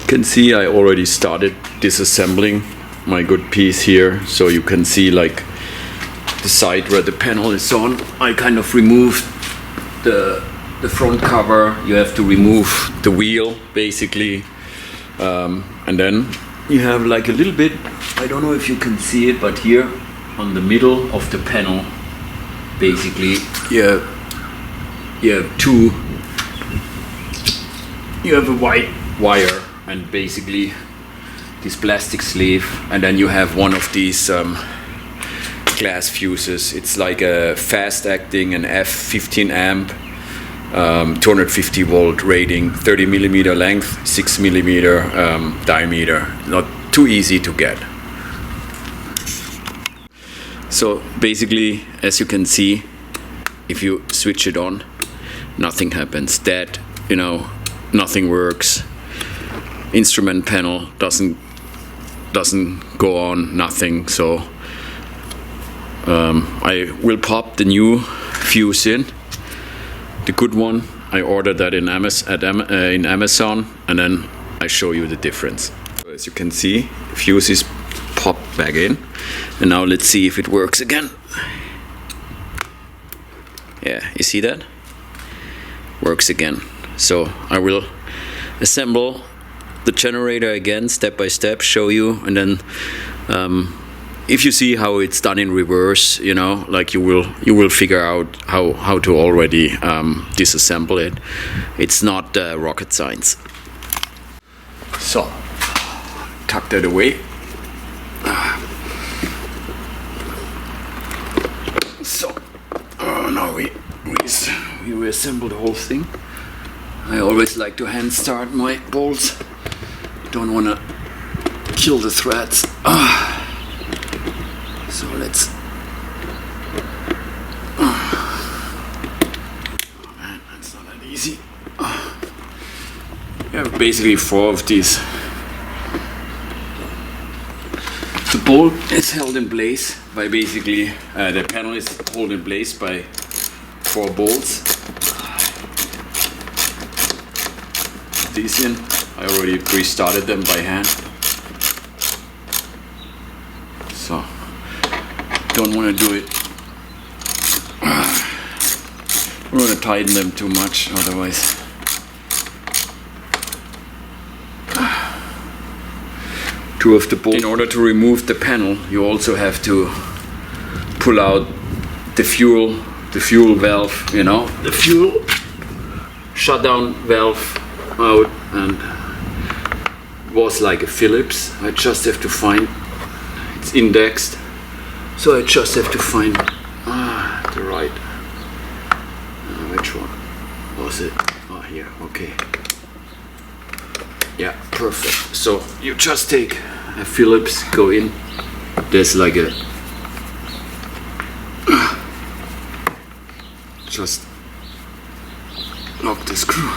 can see I already started disassembling my good piece here, so you can see like the side where the panel is on. I kind of removed the front cover. You have to remove the wheel basically, and then you have like a little bit, I don't know if you can see it, but here on the middle of the panel basically you have a white wire and basically this plastic sleeve, and then you have one of these glass fuses. It's like a fast acting, an F15 amp, 250 volt rating, 30 millimeter length, 6 millimeter diameter. Not too easy to get. So basically, as you can see, if you switch it on, nothing happens. Dead, you know, nothing works. Instrument panel doesn't go on, nothing. So I will pop the new fuse in, the good one. I ordered that in Amazon, and then I show you the difference. So as you can see, fuse is popped back in, and now let's see if it works again. Yeah, you see that? Works again. So I will assemble the generator again step by step, show you, and then if you see how it's done in reverse, you know, like you will figure out how to already disassemble it. It's not rocket science. So tuck that away. So now we reassemble the whole thing. I always like to hand start my bolts. Don't want to kill the threads. So let's. Oh man, that's not that easy. We have basically 4 of these. The bolt is held in place by basically the panel is held in place by 4 bolts. These in. I already pre-started them by hand. So don't want to do it. I don't want to tighten them too much, otherwise. Two of the bolts. In order to remove the panel, you also have to pull out the fuel valve, you know, the fuel shutdown valve out, and was like a Phillips. I just have to find, it's indexed, so I just have to find the right, which one was it? Oh, here, okay. Yeah, perfect. So you just take a Phillips, go in, there's like a, just lock the screw,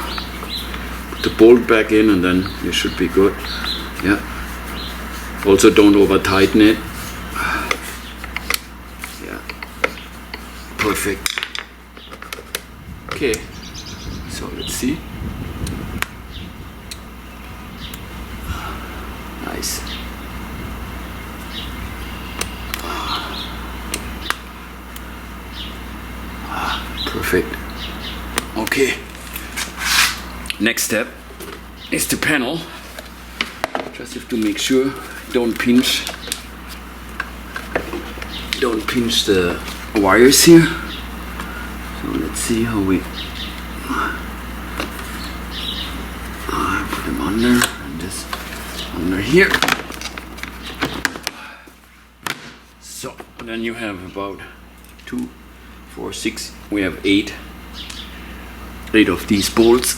put the bolt back in, and then you should be good. Yeah. Also don't over tighten it. Yeah. Perfect. Okay. So let's see. Nice. Perfect. Okay. Next step is the panel. Just have to make sure don't pinch the wires here. So let's see how we put them under, and this under here. So then you have about 2, 4, 6. We have 8 of these bolts.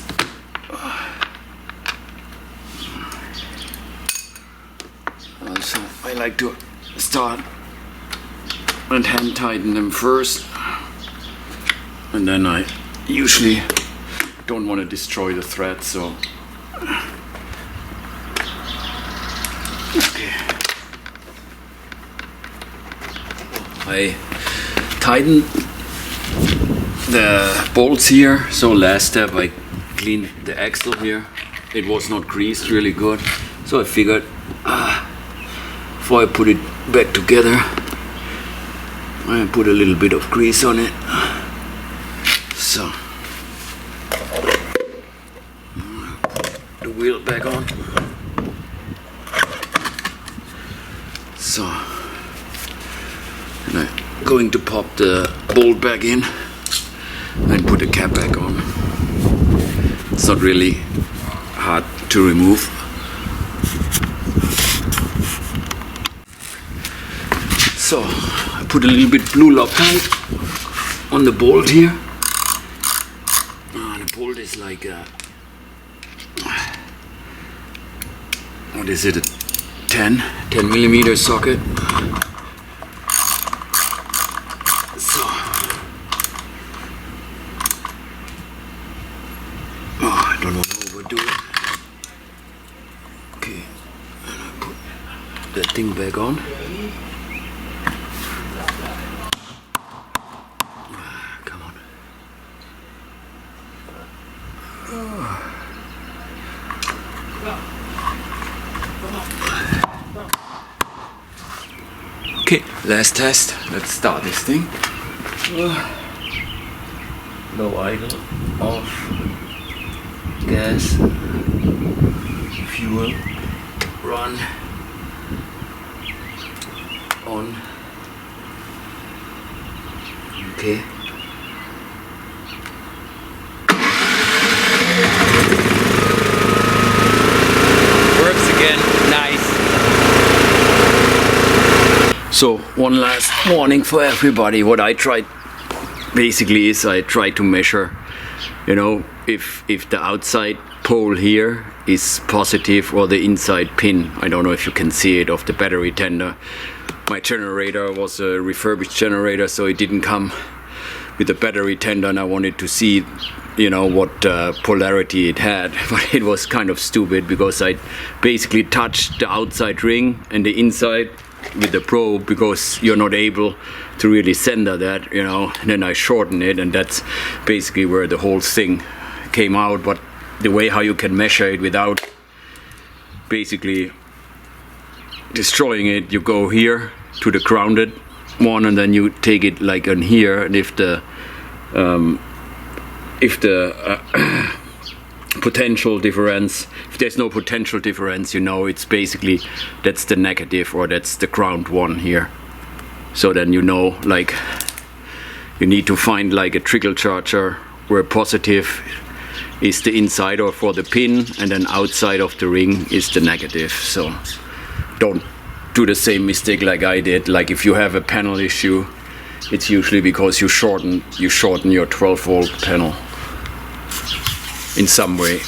Also, I like to start and hand tighten them first, and then I usually don't want to destroy the thread, so okay. I tighten the bolts here. So last step, I clean the axle here it was not greased really good. So I figured before I put it back together, I put a little bit of grease on it. So put the wheel back on. So and I'm going to pop the bolt back in and put the cap back on. It's not really hard to remove. So I put a little bit blue Loctite on the bolt here. The bolt is like a, what is it, a 10 millimeter socket. So I don't want to overdo it. Okay, and I put that thing back on. Come on. Okay, last test. Let's start this thing. Low idle, off, gas, fuel, run, on. Okay. Works again, nice. So one last warning for everybody. What I tried basically is I try to measure, you know, if the outside pole here is positive or the inside pin. I don't know if you can see it, of the battery tender. My generator was a refurbished generator, so it didn't come with a battery tender, and I wanted to see, you know, what polarity it had. But it was kind of stupid because I basically touched the outside ring and the inside with the probe, because you're not able to really center that, you know. And then I shortened it, and that's basically where the whole thing came out. But the way how you can measure it without basically destroying it, you go here to the grounded one, and then you take it like on here, and if the potential difference, if there's no potential difference, you know, it's basically that's the negative, or that's the ground one here. So then you know, like, you need to find like a trickle charger where positive is the inside or for the pin, and then outside of the ring is the negative. So don't do the same mistake like I did. Like if you have a panel issue, it's usually because you shorten your 12 volt panel in some way.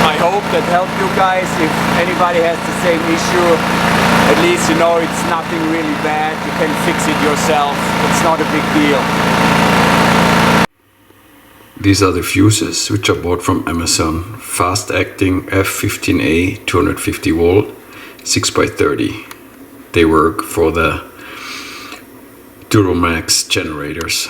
I hope that helped you guys. If anybody has the same issue, at least you know it's nothing really bad. You can fix it yourself. It's not a big deal. These are the fuses which I bought from Amazon. Fast acting F15A 250 volt 6x30. They work for the Duromax generators.